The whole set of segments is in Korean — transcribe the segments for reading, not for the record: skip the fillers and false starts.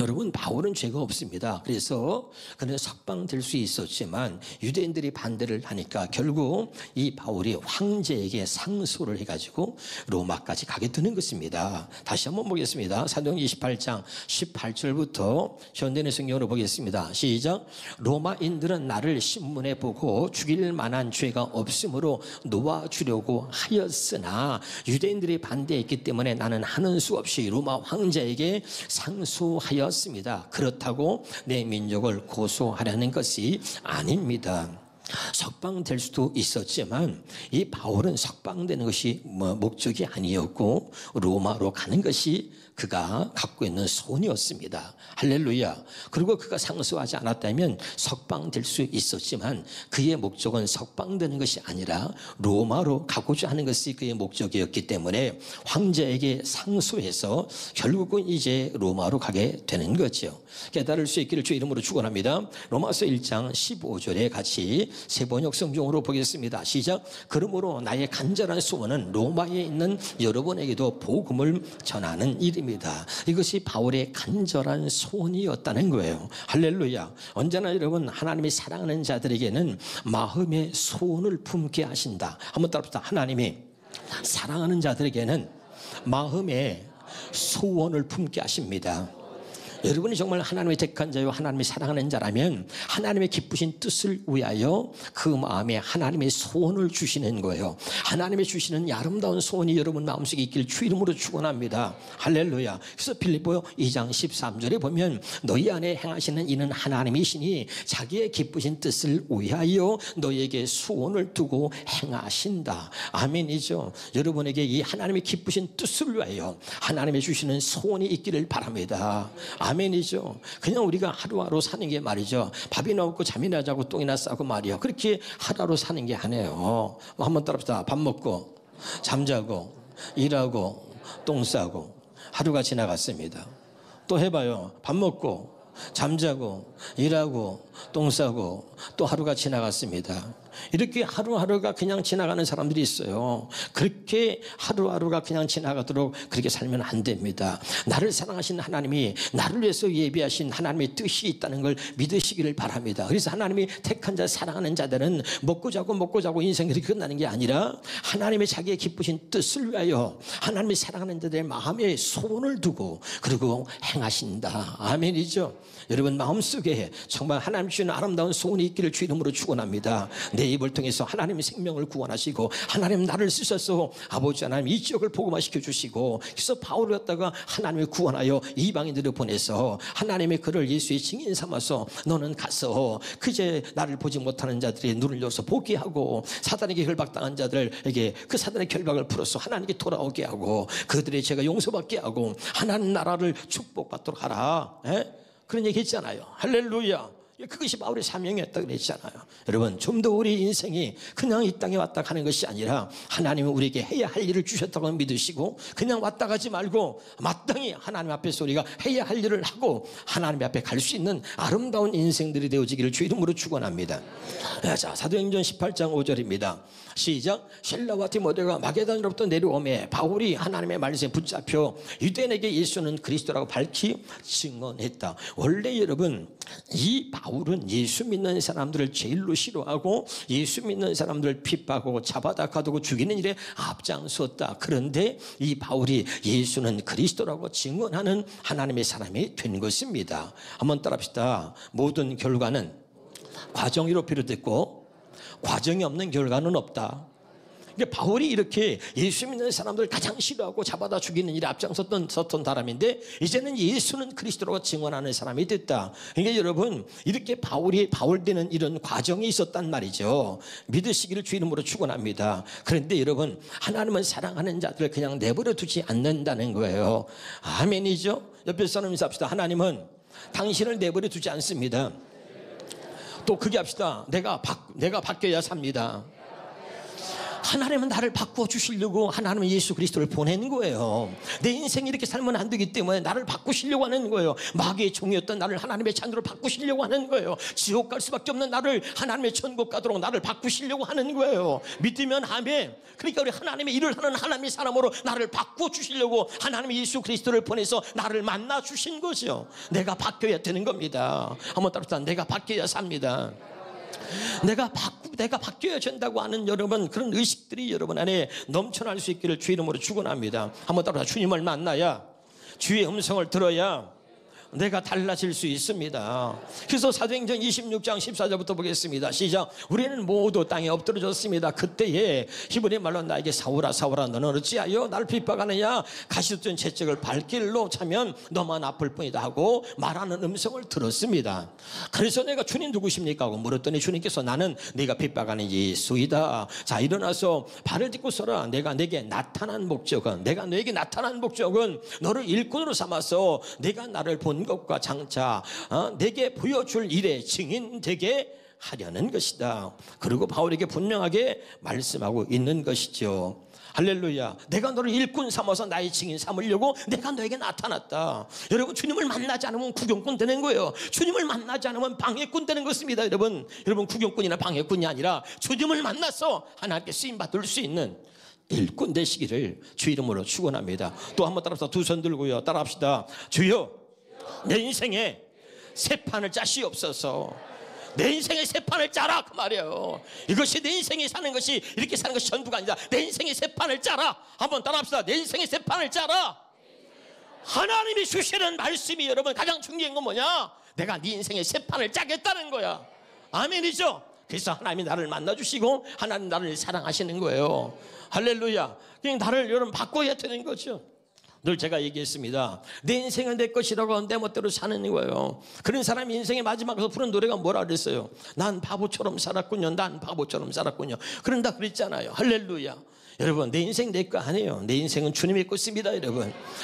여러분, 바울은 죄가 없습니다. 그래서 그는 석방될 수 있었지만 유대인들이 반대를 하니까 결국 이 바울이 황제에게 상소를 해가지고 로마까지 가게 되는 것입니다. 다시 한번 보겠습니다. 사도행전 28장 18절부터 현대의 성경으로 보겠습니다. 시작. 로마인들은 나를 신문에 보고 죽일 만한 죄가 없으므로 놓아주려고 하였으나 유대인들이 반대했기 때문에 나는 하는 수 없이 로마 황제에게 상소하였습니다. 그렇다고 내 민족을 고소하려는 것이 아닙니다. 석방될 수도 있었지만 이 바울은 석방되는 것이 목적이 아니었고 로마로 가는 것이 그가 갖고 있는 소원이었습니다. 할렐루야. 그리고 그가 상소하지 않았다면 석방될 수 있었지만 그의 목적은 석방되는 것이 아니라 로마로 가고자 하는 것이 그의 목적이었기 때문에 황제에게 상소해서 결국은 이제 로마로 가게 되는 거죠. 깨달을 수 있기를 주 이름으로 축원합니다. 로마서 1장 15절에 같이 세번역 성경으로 보겠습니다. 시작. 그러므로 나의 간절한 소원은 로마에 있는 여러분에게도 복음을 전하는 일입니다. 이것이 바울의 간절한 소원이었다는 거예요. 할렐루야. 언제나 여러분, 하나님이 사랑하는 자들에게는 마음의 소원을 품게 하신다. 한번 따라합시다. 하나님이 사랑하는 자들에게는 마음의 소원을 품게 하십니다. 여러분이 정말 하나님의 택한 자요 하나님이 사랑하는 자라면 하나님의 기쁘신 뜻을 위하여 그 마음에 하나님의 소원을 주시는 거예요. 하나님의 주시는 아름다운 소원이 여러분 마음속에 있길 주 이름으로 축원합니다. 할렐루야. 그래서 빌립보 2장 13절에 보면 너희 안에 행하시는 이는 하나님이시니 자기의 기쁘신 뜻을 위하여 너희에게 소원을 두고 행하신다. 아멘이죠. 여러분에게 이 하나님의 기쁘신 뜻을 위하여 하나님의 주시는 소원이 있기를 바랍니다. 아멘이죠. 그냥 우리가 하루하루 사는 게 말이죠. 밥이나 먹고 잠이나 자고 똥이나 싸고 말이요. 그렇게 하루하루 사는 게 아니에요. 한번 따라합시다. 밥 먹고 잠자고 일하고 똥 싸고 하루가 지나갔습니다. 또 해봐요. 밥 먹고 잠자고 일하고 똥 싸고 또 하루가 지나갔습니다. 이렇게 하루하루가 그냥 지나가는 사람들이 있어요. 그렇게 하루하루가 그냥 지나가도록 그렇게 살면 안 됩니다. 나를 사랑하신 하나님이 나를 위해서 예비하신 하나님의 뜻이 있다는 걸 믿으시기를 바랍니다. 그래서 하나님이 택한 자 사랑하는 자들은 먹고 자고 인생이 그렇게 끝나는 게 아니라 하나님의 자기의 기쁘신 뜻을 위하여 하나님이 사랑하는 자들의 마음에 소원을 두고 그리고 행하신다. 아멘이죠. 여러분 마음속에 정말 하나님 주시는 아름다운 소원이 있기를 주 이름으로 축원합니다. 내 입을 통해서 하나님의 생명을 구원하시고 하나님 나를 쓰셔서 아버지 하나님 이 지역을 복음화시켜 주시고 그래서 바울을 갖다가 하나님을 구원하여 이방인들을 보내서 하나님의 그를 예수의 증인 삼아서 너는 가서 그제 나를 보지 못하는 자들의 눈을 열어서 보게 하고 사단에게 결박당한 자들에게 그 사단의 결박을 풀어서 하나님께 돌아오게 하고 그들의 죄가 용서받게 하고 하나님 나라를 축복받도록 하라. 그런 얘기 했잖아요. 할렐루야. 그것이 바울의 사명이었다고 그랬잖아요. 여러분 좀 더 우리 인생이 그냥 이 땅에 왔다 가는 것이 아니라 하나님은 우리에게 해야 할 일을 주셨다고 믿으시고 그냥 왔다 가지 말고 마땅히 하나님 앞에서 우리가 해야 할 일을 하고 하나님 앞에 갈 수 있는 아름다운 인생들이 되어지기를 주 이름으로 축원합니다. 자, 사도행전 18장 5절입니다. 시작. 실라와 디모데가 마게도냐로부터 내려오매 바울이 하나님의 말씀에 붙잡혀 유대인에게 예수는 그리스도라고 밝히 증언했다. 원래 여러분 이 바울은 예수 믿는 사람들을 제일로 싫어하고 예수 믿는 사람들을 핍박하고 잡아다 가두고 죽이는 일에 앞장섰다. 그런데 이 바울이 예수는 그리스도라고 증언하는 하나님의 사람이 된 것입니다. 한번 따라합시다. 모든 결과는 과정으로 비롯됐고 과정이 없는 결과는 없다. 그러니까 바울이 이렇게 예수 믿는 사람들 가장 싫어하고 잡아다 죽이는 일에 앞장섰던 사람인데 이제는 예수는 그리스도라고 증언하는 사람이 됐다. 그러니까 여러분 이렇게 바울 되는 이런 과정이 있었단 말이죠. 믿으시기를 주 이름으로 축원합니다. 그런데 여러분 하나님은 사랑하는 자들을 그냥 내버려 두지 않는다는 거예요. 아멘이죠. 옆에 사람 인사합시다. 하나님은 당신을 내버려 두지 않습니다. 또 그게 합시다. 내가 바뀌어야 삽니다. 하나님은 나를 바꾸어 주시려고 하나님은 예수 그리스도를 보낸 거예요. 내 인생이 이렇게 살면 안 되기 때문에 나를 바꾸시려고 하는 거예요. 마귀의 종이었던 나를 하나님의 자녀로 바꾸시려고 하는 거예요. 지옥 갈 수밖에 없는 나를 하나님의 천국 가도록 나를 바꾸시려고 하는 거예요. 믿으면 아멘. 그러니까 우리 하나님의 일을 하는 하나님의 사람으로 나를 바꾸어 주시려고 하나님이 예수 그리스도를 보내서 나를 만나 주신 거죠. 내가 바뀌어야 되는 겁니다. 한번 따라서 내가 바뀌어야 삽니다. 내가 바뀌어야 된다고 하는 여러분, 그런 의식들이 여러분 안에 넘쳐날 수 있기를 주 이름으로 축원합니다. 한번 따라서 주님을 만나야, 주의 음성을 들어야 내가 달라질 수 있습니다. 그래서 사도행전 26장 14절부터 보겠습니다. 시작. 우리는 모두 땅에 엎드러졌습니다. 그때에 히브리 말로 나에게 사울아 사울아 너는 어찌하여 나를 핍박하느냐, 가시던 채찍을 발길로 차면 너만 아플 뿐이다 하고 말하는 음성을 들었습니다. 그래서 내가 주님 누구십니까 하고 물었더니 주님께서 나는 네가 핍박하는 예수이다. 자, 일어나서 발을 딛고 서라. 내가 내게 나타난 목적은 너를 일꾼으로 삼아서 내가 나를 본 것과 장차 내게 보여줄 일의 증인 되게 하려는 것이다. 그리고 바울에게 분명하게 말씀하고 있는 것이죠. 할렐루야. 내가 너를 일꾼 삼아서 나의 증인 삼으려고 내가 너에게 나타났다. 여러분, 주님을 만나지 않으면 구경꾼 되는 거예요. 주님을 만나지 않으면 방해꾼 되는 것입니다. 여러분 구경꾼이나 방해꾼이 아니라 주님을 만나서 하나님께 쓰임받을 수 있는 일꾼 되시기를 주 이름으로 축원합니다. 또 한번 따라서 두 손 들고요, 따라합시다. 주여, 내 인생에 새 판을 짜시옵소서. 내 인생에 새 판을 짜라, 그 말이에요. 이것이 내 인생에 사는 것이, 이렇게 사는 것이 전부가 아니다. 내 인생에 새 판을 짜라. 한번 따라합시다. 내 인생에 새 판을 짜라. 하나님이 주시는 말씀이 여러분 가장 중요한 건 뭐냐? 내가 네 인생에 새 판을 짜겠다는 거야. 아멘이죠? 그래서 하나님이 나를 만나주시고 하나님 나를 사랑하시는 거예요. 할렐루야. 그냥 나를 여러분 바꿔야 되는 거죠. 늘 제가 얘기했습니다. 내 인생은 내 것이라고 내 멋대로 사는 거예요. 그런 사람이 인생의 마지막에서 부른 노래가 뭐라 그랬어요? 난 바보처럼 살았군요. 난 바보처럼 살았군요. 그런다 그랬잖아요. 할렐루야. 여러분, 내 인생 내 거 아니에요. 내 인생은 주님의 것입니다.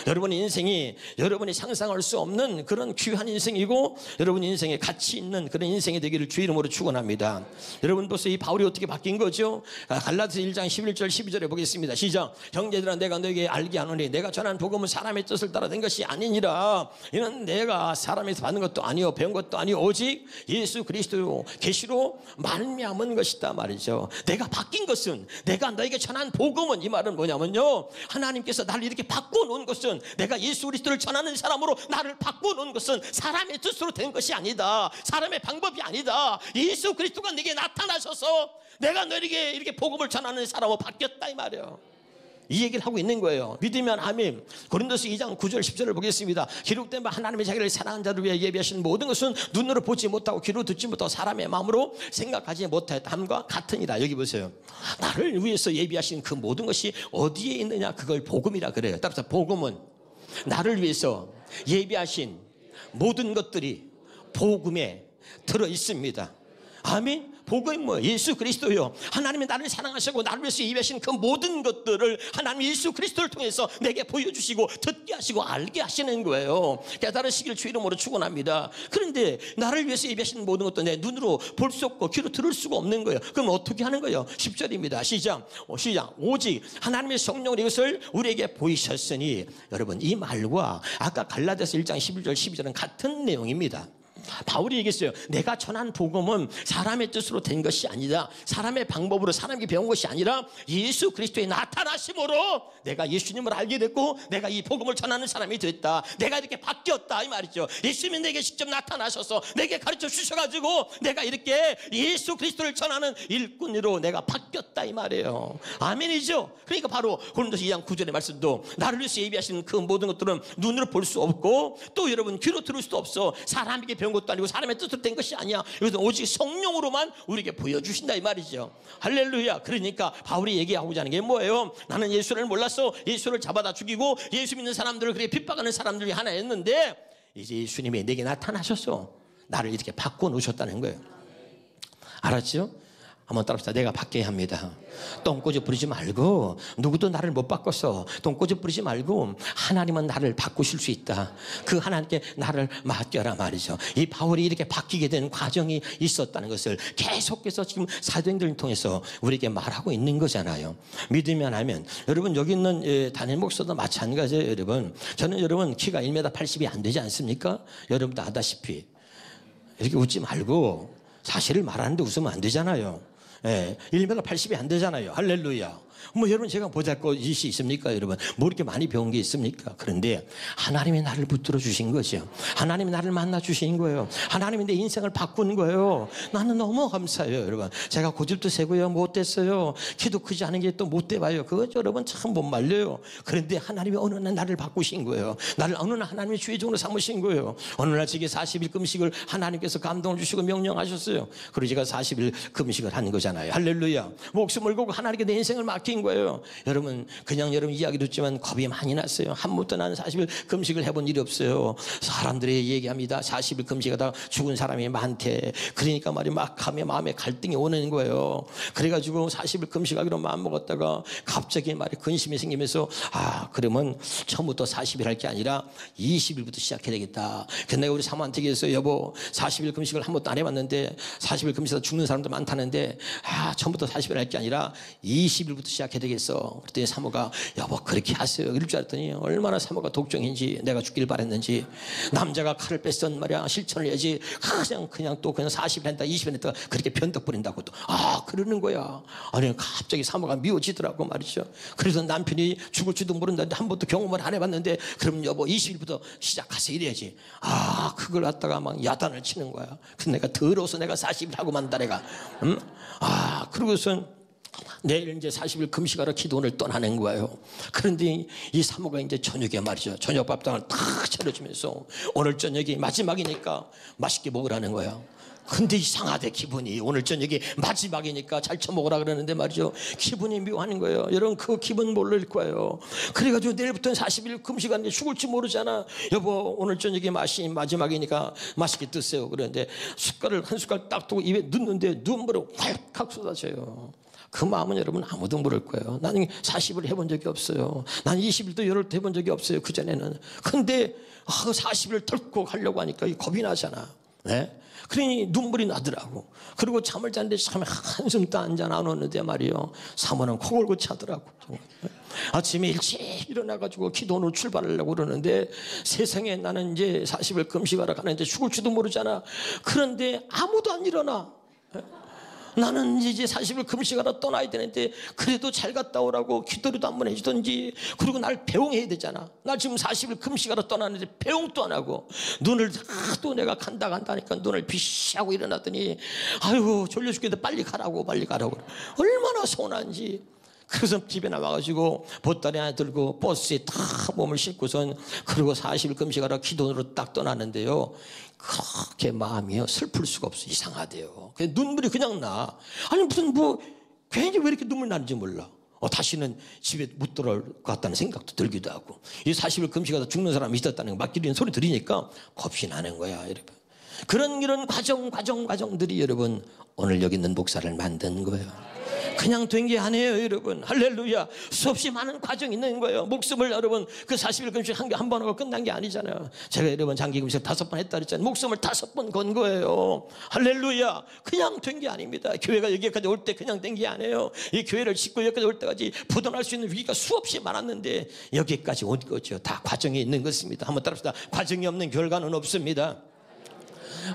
여러분의 인생이 여러분이 상상할 수 없는 그런 귀한 인생이고, 여러분 인생에 가치 있는 그런 인생이 되기를 주 이름으로 축원합니다. 여러분 벌써 이 바울이 어떻게 바뀐 거죠? 갈라디아서 1장 11절 12절에 보겠습니다. 시작. 형제들아, 내가 너에게 알게 하노니 내가 전한 복음은 사람의 뜻을 따라 된 것이 아니니라. 이는 내가 사람에서 받는 것도 아니요 배운 것도 아니요 오직 예수 그리스도 계시로 말미암은 것이다 말이죠. 내가 바뀐 것은, 내가 너에게 전한 복음은, 이 말은 뭐냐면요, 하나님께서 나를 이렇게 바꿔놓은 것은, 내가 예수 그리스도를 전하는 사람으로 나를 바꿔놓은 것은 사람의 뜻으로 된 것이 아니다. 사람의 방법이 아니다. 예수 그리스도가 내게 나타나셔서 내가 너에게 이렇게 복음을 전하는 사람으로 바뀌었다, 이 말이에요. 이 얘기를 하고 있는 거예요. 믿으면 아멘. 고린도서 2장 9절 10절을 보겠습니다. 기록된 바 하나님의 자기를 사랑하는 자들 위해 예비하신 모든 것은 눈으로 보지 못하고 귀로 듣지 못하고 사람의 마음으로 생각하지 못함과 같으니라. 여기 보세요. 나를 위해서 예비하신 그 모든 것이 어디에 있느냐, 그걸 복음이라 그래요. 따라서 복음은 나를 위해서 예비하신 모든 것들이 복음에 들어 있습니다. 아멘. 복음이 뭐예요? 예수 그리스도요. 하나님이 나를 사랑하시고 나를 위해서 예비하신 그 모든 것들을 하나님 예수 그리스도를 통해서 내게 보여주시고 듣게 하시고 알게 하시는 거예요. 깨달으시길 주 이름으로 축원합니다. 그런데 나를 위해서 예비하신 모든 것도 내 눈으로 볼 수 없고 귀로 들을 수가 없는 거예요. 그럼 어떻게 하는 거예요? 10절입니다. 시작. 오직 하나님의 성령으로 이것을 우리에게 보이셨으니. 여러분, 이 말과 아까 갈라디아서 1장 11절 12절은 같은 내용입니다. 바울이 얘기했어요. 내가 전한 복음은 사람의 뜻으로 된 것이 아니다. 사람의 방법으로 사람이 배운 것이 아니라 예수 그리스도의 나타나심으로 내가 예수님을 알게 됐고 내가 이 복음을 전하는 사람이 됐다. 내가 이렇게 바뀌었다, 이 말이죠. 예수님이 내게 직접 나타나셔서 내게 가르쳐 주셔가지고 내가 이렇게 예수 그리스도를 전하는 일꾼으로 내가 바뀌었다, 이 말이에요. 아멘이죠. 그러니까 바로 고린도서 2장 9절의 말씀도 나를 위해서 예비하신 그 모든 것들은 눈으로 볼 수 없고 또 여러분 귀로 들을 수도 없어. 사람에게 배운 것도 아니고 사람의 뜻으로 된 것이 아니야. 이것은 오직 성령으로만 우리에게 보여주신다, 이 말이죠. 할렐루야. 그러니까 바울이 얘기하고자 하는 게 뭐예요? 나는 예수를 몰랐어. 예수를 잡아다 죽이고 예수 믿는 사람들을 그렇게 핍박하는 사람들이 하나였는데 이제 예수님이 내게 나타나셨어. 나를 이렇게 바꿔놓으셨다는 거예요. 알았죠? 한번 따라합시다. 내가 바뀌어야 합니다. 똥꼬집 부리지 말고, 누구도 나를 못 바꿨어. 똥꼬집 부리지 말고 하나님은 나를 바꾸실 수 있다. 그 하나님께 나를 맡겨라 말이죠. 이 바울이 이렇게 바뀌게 된 과정이 있었다는 것을 계속해서 지금 사도행전을 통해서 우리에게 말하고 있는 거잖아요. 믿으면 하면. 여러분 여기 있는 담임 목사도 마찬가지예요. 여러분 저는 여러분 키가 1m 80이 안 되지 않습니까? 여러분도 아다시피 이렇게 웃지 말고 사실을 말하는데 웃으면 안 되잖아요. 1m 80이 안 되잖아요. 할렐루야. 뭐 여러분 제가 보잘것이 있습니까? 여러분 뭐 이렇게 많이 배운 게 있습니까? 그런데 하나님이 나를 붙들어 주신 거죠. 하나님이 나를 만나 주신 거예요. 하나님이 내 인생을 바꾼 거예요. 나는 너무 감사해요. 여러분 제가 고집도 세고요 못됐어요. 키도 크지 않은 게 또 못돼 봐요. 그거 여러분 참 못 말려요. 그런데 하나님이 어느 날 나를 바꾸신 거예요. 나를 어느 날 하나님이 주의 종으로 삼으신 거예요. 어느 날 제게 40일 금식을 하나님께서 감동을 주시고 명령하셨어요. 그리고 제가 40일 금식을 한 거잖아요. 할렐루야. 목숨을 걸고 하나님께 내 인생을 맡긴 거예요. 여러분 그냥 여러분 이야기 듣지만 겁이 많이 났어요. 한 번도 나는 40일 금식을 해본 일이 없어요. 사람들이 얘기합니다. 40일 금식하다 죽은 사람이 많대. 그러니까 말이야 막 하면 마음에 갈등이 오는 거예요. 그래가지고 40일 금식하기로 마음먹었다가 갑자기 말이 근심이 생기면서 그러면 처음부터 40일 할 게 아니라 20일부터 시작해야 되겠다. 근데 내가 우리 사모한테 얘기했어요. 여보 40일 금식을 한 번도 안 해봤는데 40일 금식하다 죽는 사람도 많다는데 처음부터 40일 할 게 아니라 20일부터 시작해야 되겠어. 그랬더니 사모가 여보 그렇게 하세요. 이럴 줄 알았더니 얼마나 사모가 독종인지 내가 죽길 바랬는지 남자가 칼을 뺐던 말이야 실천을 해야지 그냥 또 그냥 40일 했다 20일 했다 그렇게 변덕 부린다고 또 그러는 거야. 아니 갑자기 사모가 미워지더라고 말이죠. 그래서 남편이 죽을지도 모른다는데 한 번도 경험을 안 해봤는데 그럼 여보 20일부터 시작하세요 이래야지. 그걸 갖다가 막 야단을 치는 거야. 그래서 내가 더러워서 내가 40일 하고 만다 내가. 그러고선 내일 이제 40일 금식하러 기도원을 떠나는 거예요. 그런데 이 사모가 이제 저녁에 말이죠. 저녁밥상을 탁 차려주면서 오늘 저녁이 마지막이니까 맛있게 먹으라는 거야. 근데 이상하대 기분이. 오늘 저녁이 마지막이니까 잘 처먹으라 그러는데 말이죠. 기분이 묘한 거예요. 여러분 그 기분 모를 거예요. 그래가지고 내일부터는 40일 금식하는데 죽을지 모르잖아. 여보 오늘 저녁이 마지막이니까 맛있게 드세요. 그런데 숟갈을 한 숟갈 딱 두고 입에 넣는데 눈물이 활칵 쏟아져요. 그 마음은 여러분 아무도 모를 거예요. 나는 40일 해본 적이 없어요. 난 20일도 열흘 해본 적이 없어요. 그전에는. 근데 40일 털고 가려고 하니까 겁이 나잖아. 네? 그러니 눈물이 나더라고. 그리고 잠을 잤는데 참 한숨도 한잔 안 오는데 말이요. 사모는 코 골고 자더라고. 아침에 일찍 일어나가지고 기도원으로 출발하려고 그러는데 세상에 나는 이제 40일 금식하러 가는데 죽을지도 모르잖아. 그런데 아무도 안 일어나. 나는 이제 40일 금식하러 떠나야 되는데 그래도 잘 갔다 오라고 기도리도 한번 해주던지. 그리고 날 배웅해야 되잖아. 나 지금 40일 금식하러 떠나는데 배웅도 안 하고 눈을 또 내가 간다 하니까 눈을 비시하고 일어났더니 아이고 졸려 죽겠는데 빨리 가라고 얼마나 서운한지. 그래서 집에 나와가지고 보따리 하나 들고 버스에 탁 몸을 싣고선 그리고 40일 금식하러 기도원으로 딱 떠나는데요. 그렇게 마음이요 슬플 수가 없어. 이상하대요. 눈물이 그냥 나. 아니 무슨 괜히 왜 이렇게 눈물 나는지 몰라. 다시는 집에 못 돌아올 것 같다는 생각도 들기도 하고. 이 40일 금식하다 죽는 사람이 있었다는 거 막기리는 소리 들으니까 겁이 나는 거야 여러분. 그런 과정들이 여러분 오늘 여기 있는 목사를 만든 거예요. 그냥 된 게 아니에요 여러분. 할렐루야. 수없이 많은 과정이 있는 거예요. 목숨을 여러분 그 40일 금식 한 번 하고 끝난 게 아니잖아요. 제가 여러분 장기 금식 5번 했다 그랬잖아요. 목숨을 5번 건 거예요. 할렐루야. 그냥 된 게 아닙니다. 교회가 여기까지 올 때 그냥 된 게 아니에요. 이 교회를 짓고 여기까지 올 때까지 부도날 수 있는 위기가 수없이 많았는데 여기까지 온 거죠. 다 과정이 있는 것입니다. 한번 따라합시다. 과정이 없는 결과는 없습니다.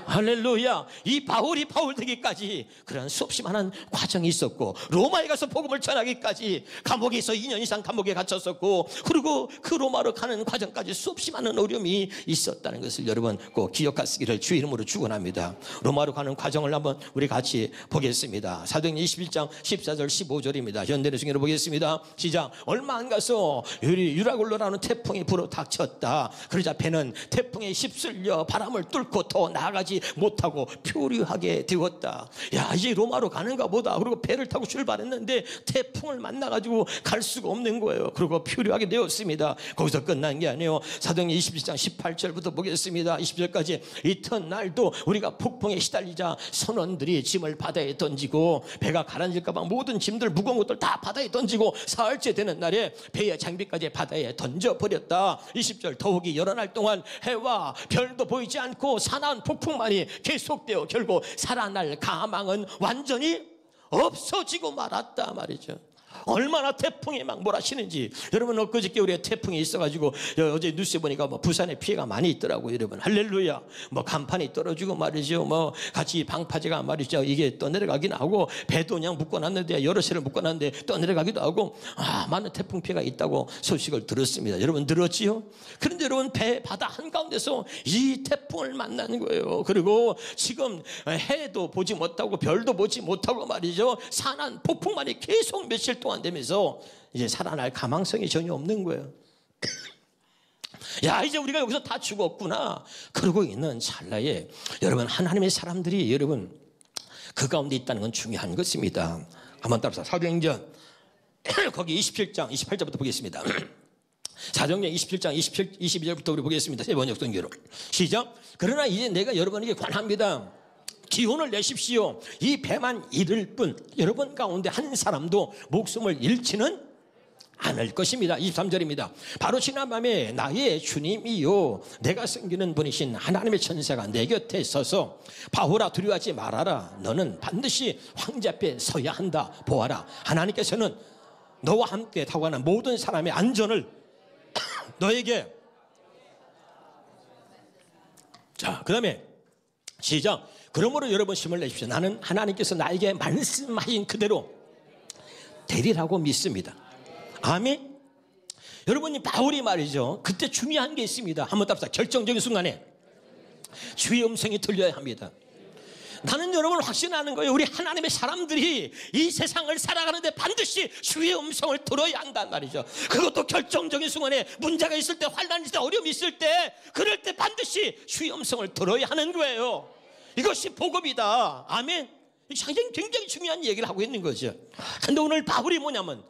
할렐루야. 이 바울이 바울 되기까지 그런 수없이 많은 과정이 있었고 로마에 가서 복음을 전하기까지 감옥에서 2년 이상 감옥에 갇혔었고 그리고 그 로마로 가는 과정까지 수없이 많은 어려움이 있었다는 것을 여러분 꼭 기억하시기를 주의 이름으로 축원합니다. 로마로 가는 과정을 한번 우리 같이 보겠습니다. 사도행전 21장 14절 15절입니다. 현대의 중에로 보겠습니다. 시작. 얼마 안 가서 유라굴로라는 태풍이 불어 닥쳤다. 그러자 배는 태풍에 휩쓸려 바람을 뚫고 더 나아가 나가지 못하고 표류하게 되었다. 야, 이제 로마로 가는가 보다. 그리고 배를 타고 출발했는데 태풍을 만나가지고 갈 수가 없는 거예요. 그리고 표류하게 되었습니다. 거기서 끝난 게 아니에요. 사도행전 27장 18절부터 보겠습니다. 20절까지 이튿날도 우리가 폭풍에 시달리자 선원들이 짐을 바다에 던지고 배가 가라앉을까 봐 모든 짐들 무거운 것들 다 바다에 던지고 사흘째 되는 날에 배의 장비까지 바다에 던져버렸다. 20절 더욱이 여러 날 동안 해와 별도 보이지 않고 산한 폭풍만이 계속되어 결국 살아날 가망은 완전히 없어지고 말았다 말이죠. 얼마나 태풍이 막 몰아치는지. 여러분 엊그저께 우리가 태풍이 있어가지고 어제 뉴스에 보니까 뭐 부산에 피해가 많이 있더라고요. 여러분 할렐루야. 뭐 간판이 떨어지고 말이죠. 뭐 같이 방파제가 말이죠. 이게 떠내려가긴 하고 배도 그냥 묶어놨는데 여러 채를 묶어놨는데 떠내려가기도 하고 많은 태풍 피해가 있다고 소식을 들었습니다. 여러분 들었지요? 그런데 여러분 바다 한가운데서 이 태풍을 만나는 거예요. 그리고 지금 해도 보지 못하고 별도 보지 못하고 말이죠. 산한 폭풍만이 계속 며칠 동안 되면서 이제 살아날 가망성이 전혀 없는 거예요. 야, 이제 우리가 여기서 다 죽었구나 그러고 있는 찰나에 여러분 하나님의 사람들이 여러분 그 가운데 있다는 건 중요한 것입니다. 한번 따라서 사도행전 거기 27장 28절부터 보겠습니다. 사도행전 27장 22절부터 우리 보겠습니다. 세 번역 성경으로 시작. 그러나 이제 내가 여러분에게 관합니다. 기혼을 내십시오. 이 배만 잃을 뿐 여러분 가운데 한 사람도 목숨을 잃지는 않을 것입니다. 23절입니다. 바로 지난 밤에 나의 주님이요 내가 섬기는 분이신 하나님의 천사가 내 곁에 서서 바울아 두려워하지 말아라. 너는 반드시 황제 앞에 서야 한다. 보아라 하나님께서는 너와 함께 타고 가는 모든 사람의 안전을 너에게. 자, 그 다음에 시작. 그러므로 여러분 힘을 내십시오. 나는 하나님께서 나에게 말씀하신 그대로 되리라고 믿습니다. 아멘. 여러분이 바울이 말이죠. 그때 중요한 게 있습니다. 한번 답사. 결정적인 순간에 주의 음성이 들려야 합니다. 나는 여러분 확신하는 거예요. 우리 하나님의 사람들이 이 세상을 살아가는데 반드시 주의 음성을 들어야 한단 말이죠. 그것도 결정적인 순간에 문제가 있을 때, 환난이 있을 때, 어려움이 있을 때, 그럴 때 반드시 주의 음성을 들어야 하는 거예요. 이것이 복음이다. 아멘. 굉장히 중요한 얘기를 하고 있는 거죠. 근데 오늘 바울이 뭐냐면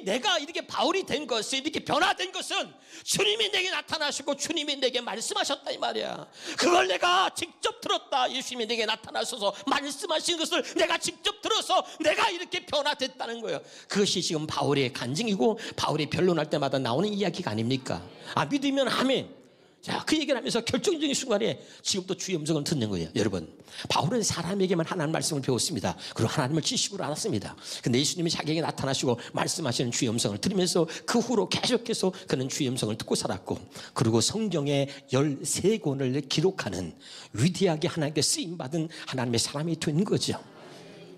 내가 이렇게 바울이 된 것은, 이렇게 변화된 것은 주님이 내게 나타나시고 주님이 내게 말씀하셨다 이 말이야. 그걸 내가 직접 들었다. 예수님이 내게 나타나셔서 말씀하신 것을 내가 직접 들어서 내가 이렇게 변화됐다는 거예요. 그것이 지금 바울의 간증이고 바울이 변론할 때마다 나오는 이야기가 아닙니까? 믿으면 아멘. 자, 그 얘기를 하면서 결정적인 순간에 지금도 주의 음성을 듣는 거예요. 여러분, 바울은 사람에게만 하나님 말씀을 배웠습니다. 그리고 하나님을 지식으로 알았습니다. 근데 예수님이 자기에게 나타나시고 말씀하시는 주의 음성을 들으면서 그 후로 계속해서 그는 주의 음성을 듣고 살았고, 그리고 성경의 13권을 기록하는 위대하게 하나님께 쓰임받은 하나님의 사람이 된 거죠.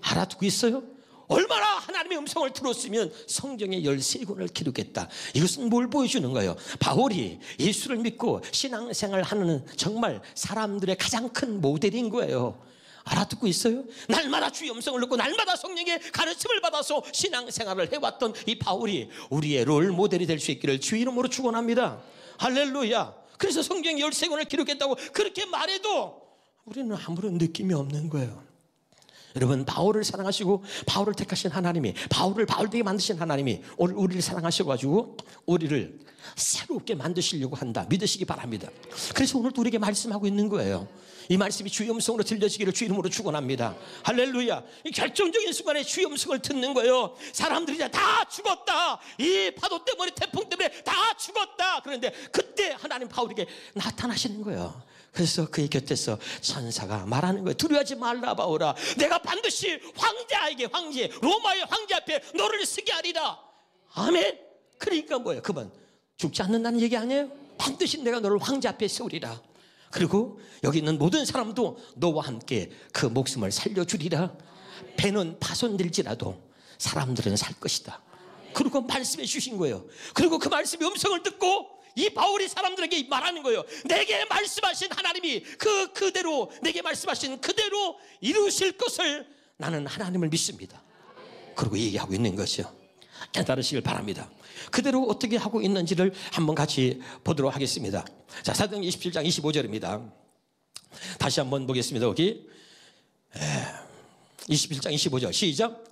알아두고 있어요? 얼마나 하나님의 음성을 들었으면 성경의 13권을 기록했다. 이것은 뭘 보여주는 거예요? 바울이 예수를 믿고 신앙생활을 하는 정말 사람들의 가장 큰 모델인 거예요. 알아듣고 있어요? 날마다 주의 음성을 듣고 날마다 성령의 가르침을 받아서 신앙생활을 해왔던 이 바울이 우리의 롤 모델이 될 수 있기를 주의 이름으로 축원합니다. 할렐루야. 그래서 성경 13권을 기록했다고 그렇게 말해도 우리는 아무런 느낌이 없는 거예요. 여러분, 바울을 사랑하시고 바울을 택하신 하나님이, 바울을 바울되게 만드신 하나님이 오늘 우리를 사랑하셔가지고 우리를 새롭게 만드시려고 한다. 믿으시기 바랍니다. 그래서 오늘도 우리에게 말씀하고 있는 거예요. 이 말씀이 주의 음성으로 들려지기를 주 이름으로 축원합니다. 할렐루야. 이 결정적인 순간에 주의 음성을 듣는 거예요. 사람들이 이제 다 죽었다. 이 파도 때문에, 태풍 때문에 다 죽었다. 그런데 그때 하나님 바울에게 나타나시는 거예요. 그래서 그의 곁에서 천사가 말하는 거예요. 두려워하지 말라 바울아. 내가 반드시 황제, 로마의 황제 앞에 너를 서게 하리라. 아멘. 그러니까 뭐예요? 그만 죽지 않는다는 얘기 아니에요? 반드시 내가 너를 황제 앞에 세우리라. 그리고 여기 있는 모든 사람도 너와 함께 그 목숨을 살려주리라. 배는 파손될지라도 사람들은 살 것이다. 그리고 말씀해 주신 거예요. 그리고 그 말씀의 음성을 듣고 이 바울이 사람들에게 말하는 거예요. 내게 말씀하신 하나님이 그대로 내게 말씀하신 그대로 이루실 것을 나는 하나님을 믿습니다. 그리고 얘기하고 있는 것이요. 깨달으시길 바랍니다. 그대로 어떻게 하고 있는지를 한번 같이 보도록 하겠습니다. 자, 사도행전 27장 25절입니다. 다시 한번 보겠습니다. 여기 21장 25절 시작.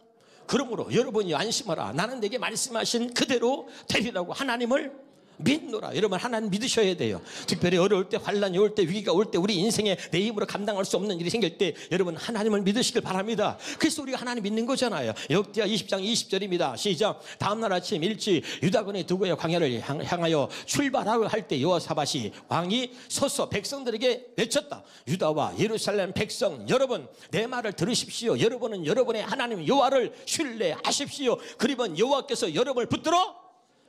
그러므로 여러분이 안심하라. 나는 내게 말씀하신 그대로 되리라고 하나님을 믿노라. 여러분 하나님 믿으셔야 돼요. 특별히 어려울 때, 환난이 올 때, 위기가 올 때, 우리 인생에 내 힘으로 감당할 수 없는 일이 생길 때 여러분 하나님을 믿으시길 바랍니다. 그래서 우리가 하나님 믿는 거잖아요. 역대하 20장 20절입니다. 시작. 다음날 아침 일찍 유다군의 두고의 광야를 향하여 출발하고 할 때 여호사밧이 왕이 서서 백성들에게 외쳤다. 유다와 예루살렘 백성 여러분, 내 말을 들으십시오. 여러분은 여러분의 하나님 여호와를 신뢰하십시오. 그리면 여호와께서 여러분을 붙들어,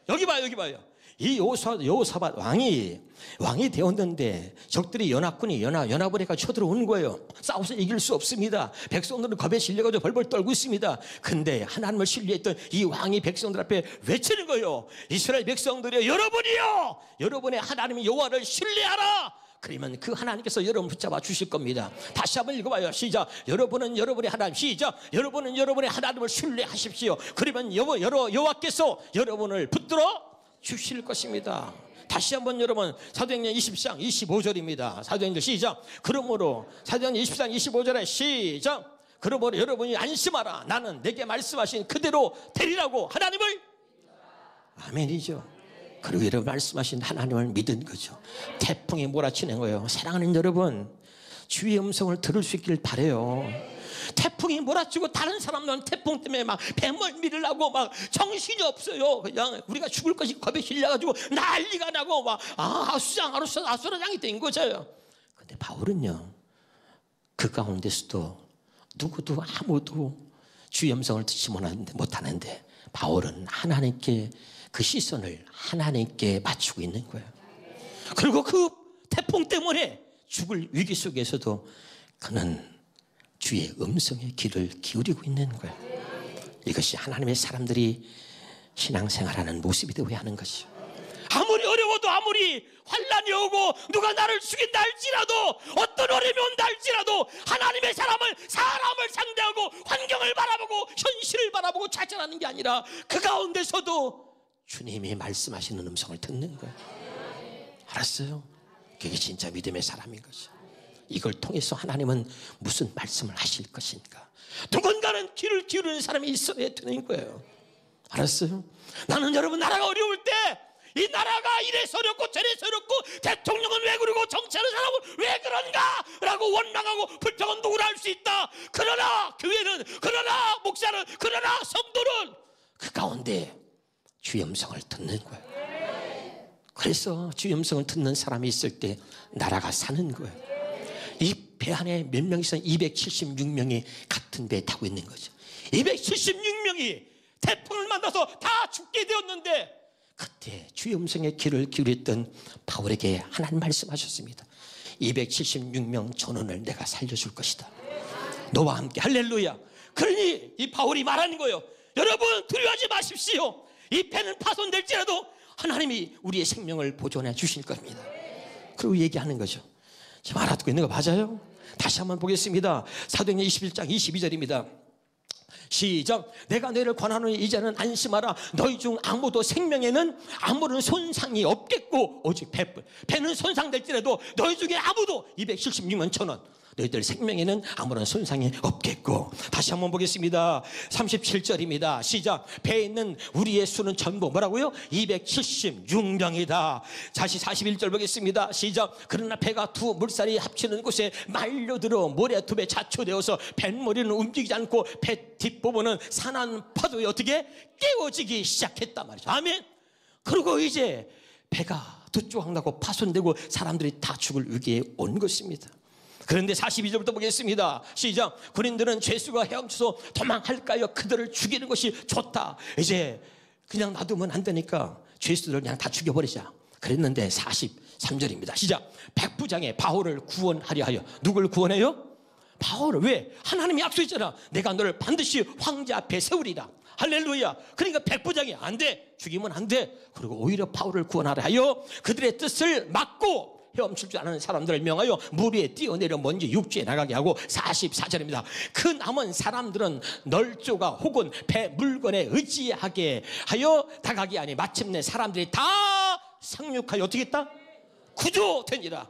여기 봐요, 여기 봐요. 이 여호사밧 왕이 되었는데 적들이 연합군이 연합을 해가 쳐들어온 거예요. 싸워서 이길 수 없습니다. 백성들은 겁에 질려가지고 벌벌 떨고 있습니다. 근데 하나님을 신뢰했던 이 왕이 백성들 앞에 외치는 거예요. 이스라엘 백성들이여, 여러분이요, 여러분의 하나님 여호와를 신뢰하라. 그러면 그 하나님께서 여러분 붙잡아 주실 겁니다. 다시 한번 읽어봐요. 시작. 여러분은 여러분의 하나님, 시작. 여러분은 여러분의 하나님을 신뢰하십시오. 그러면 여호와께서 여러분을 붙들어 주실 것입니다. 다시 한번 여러분, 사도행전 20장 25절입니다. 사도행전 시작. 그러므로 사도행전 20장 25절에 시작. 그러므로 여러분이 안심하라. 나는 내게 말씀하신 그대로 되리라고 하나님을, 아멘이죠. 그리고 여러분 말씀하신 하나님을 믿은 거죠. 태풍이 몰아치는 거예요. 사랑하는 여러분, 주의 음성을 들을 수 있길 바라요. 태풍이 몰아치고 다른 사람들은 태풍 때문에 막 배멀미를 하고 막 정신이 없어요. 그냥 우리가 죽을 것이 겁에 질려가지고 난리가 나고 막 아수라장이 된 거죠. 근데 바울은요, 그 가운데서도 누구도 아무도 주의 음성을 듣지 못하는데 바울은 하나님께 그 시선을 하나님께 맞추고 있는 거예요. 그리고 그 태풍 때문에 죽을 위기 속에서도 그는 주의 음성의 귀를 기울이고 있는 거예요. 이것이 하나님의 사람들이 신앙생활하는 모습이 되어야 하는 것이죠. 아무리 어려워도, 아무리 환난이 오고 누가 나를 죽인다 할지라도, 어떤 어려움이 온다 할지라도 하나님의 사람을 상대하고 환경을 바라보고 현실을 바라보고 좌절하는 게 아니라 그 가운데서도 주님이 말씀하시는 음성을 듣는 거예요. 알았어요? 그게 진짜 믿음의 사람인 거죠. 이걸 통해서 하나님은 무슨 말씀을 하실 것인가, 누군가는 귀를 기울이는 사람이 있어야 되는 거예요. 알았어요? 나는 여러분, 나라가 어려울 때 이 나라가 이래서 어렵고 저래서 어렵고 대통령은 왜 그러고 정치하는 사람은 왜 그런가 라고 원망하고 불평은 누구나 할 수 있다. 그러나 교회는, 그러나 목사는, 그러나 성도는 그 가운데 주의 음성을 듣는 거예요. 그래서 주의 음성을 듣는 사람이 있을 때 나라가 사는 거예요. 이 배 안에 몇 명이 있어요? 276명이 같은 배에 타고 있는 거죠. 276명이 태풍을 만나서 다 죽게 되었는데 그때 주의 음성에 귀를 기울였던 바울에게 하나님 말씀하셨습니다. 276명 전원을 내가 살려줄 것이다. 너와 함께. 할렐루야. 그러니 이 바울이 말하는 거예요. 여러분 두려워하지 마십시오. 이 배는 파손될지라도 하나님이 우리의 생명을 보존해 주실 겁니다. 그리고 얘기하는 거죠. 지금 알아듣고 있는 거 맞아요? 다시 한번 보겠습니다. 사도행전 21장 22절입니다. 시작. 내가 너희를 권하노니 이제는 안심하라. 너희 중 아무도 생명에는 아무런 손상이 없겠고 오직 배는 손상될지라도 너희 중에 아무도 276만 천원 너희들 생명에는 아무런 손상이 없겠고. 다시 한번 보겠습니다. 37절입니다. 시작. 배에 있는 우리의 수는 전부 뭐라고요? 276명이다. 다시 41절 보겠습니다. 시작. 그러나 배가 두 물살이 합치는 곳에 말려들어 모래톱에 자초되어서 뱃머리는 움직이지 않고 배 뒷부분은 산한 파도에 어떻게 깨워지기 시작했단 말이죠. 아멘. 그리고 이제 배가 두 조각 나고 파손되고 사람들이 다 죽을 위기에 온 것입니다. 그런데 42절부터 보겠습니다. 시작. 군인들은 죄수가 헤엄쳐서 도망할까요? 그들을 죽이는 것이 좋다. 이제 그냥 놔두면 안 되니까 죄수들을 그냥 다 죽여버리자. 그랬는데 43절입니다. 시작. 백부장이 바울을 구원하려 하여. 누굴 구원해요? 바울을. 왜? 하나님이 약속했잖아. 내가 너를 반드시 황제 앞에 세우리라. 할렐루야. 그러니까 백부장이 안 돼. 죽이면 안 돼. 그리고 오히려 바울을 구원하려 하여 그들의 뜻을 막고 헤엄칠 줄 아는 사람들을 명하여 물 위에 뛰어내려 먼저 육지에 나가게 하고. 44절입니다. 그 남은 사람들은 널조가 혹은 배 물건에 의지하게 하여 다가기 아니 마침내 사람들이 다 상륙하여 어떻게 했다? 구조되니라.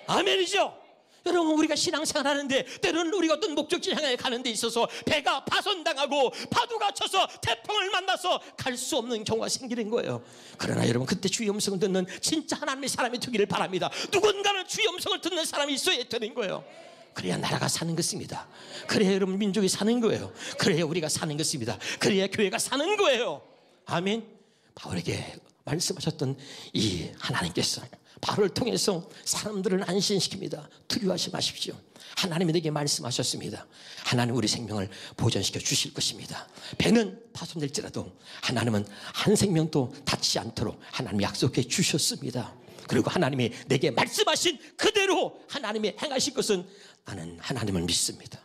아멘이죠. 여러분, 우리가 신앙생활 하는데 때로는 우리가 어떤 목적지 향해 가는 데 있어서 배가 파손당하고 파도가 쳐서 태풍을 만나서 갈 수 없는 경우가 생기는 거예요. 그러나 여러분, 그때 주의 음성을 듣는 진짜 하나님의 사람이 되기를 바랍니다. 누군가는 주의 음성을 듣는 사람이 있어야 되는 거예요. 그래야 나라가 사는 것입니다. 그래야 여러분, 민족이 사는 거예요. 그래야 우리가 사는 것입니다. 그래야 교회가 사는 거예요. 아멘. 바울에게 말씀하셨던 이 하나님께서 바울을 통해서 사람들을 안심시킵니다. 두려워하지 마십시오. 하나님이 내게 말씀하셨습니다. 하나님 우리 생명을 보존시켜 주실 것입니다. 배는 파손될지라도 하나님은 한 생명도 닿지 않도록 하나님 약속해 주셨습니다. 그리고 하나님이 내게 말씀하신 그대로 하나님이 행하실 것은 나는 하나님을 믿습니다.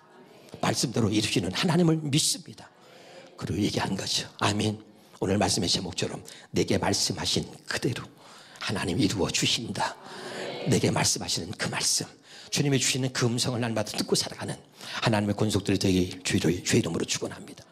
말씀대로 이루시는 하나님을 믿습니다. 그리고 얘기한 거죠. 아멘. 오늘 말씀의 제목처럼 내게 말씀하신 그대로 하나님 이루어 주신다. 내게 말씀하시는 그 말씀, 주님이 주시는 그 음성을 날마다 듣고 살아가는 하나님의 권속들이 되길 주의 이름으로 축원합니다.